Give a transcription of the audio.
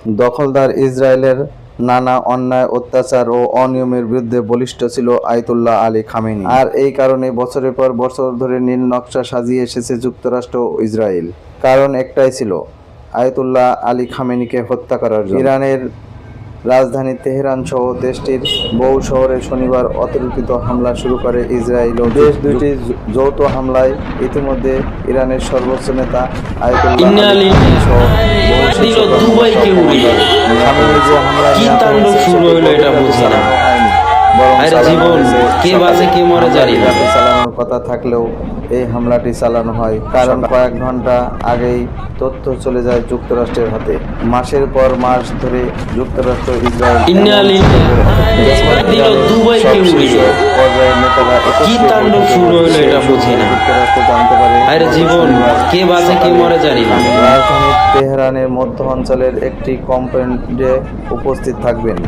দখলদার ইসরায়েলের নানা অন্যায়, অত্যাচার ও অনিয়মের বিরুদ্ধে বলিষ্ঠ ছিল আয়াতুল্লাহ আলী খামেনি। আর এই কারণে বছরের পর বছর ধরে নীল নকশা সাজিয়ে এসেছে যুক্তরাষ্ট্র ও ইসরায়েল। কারণ একটাই ছিল, আয়াতুল্লাহ আলী খামেনিকে হত্যা করার জন্য। ইরানের রাজধানী তেহরান সহ দেশটির বহু শহরে শনিবার অতর্কিত হামলা শুরু করে ইসরায়েল। দেশ দুইটি যৌথ হামলায় ইতিমধ্যে ইরানের সর্বোচ্চ নেতা আয়াতুল্লাহ আলী খামেনি সহ বহু শীর্ষ চালানোর কথা থাকলেও এই হামলাটি চালানো হয় কারণ কয়েক ঘন্টা আগেই তথ্য চলে যায় যুক্তরাষ্ট্রের হাতে। মাসের পর মাস ধরে যুক্তরাষ্ট্র ইসরায়েল রাজধানী তেহরানের মধ্য অঞ্চলের একটি কম্পাউন্ডে উপস্থিত থাকবেন।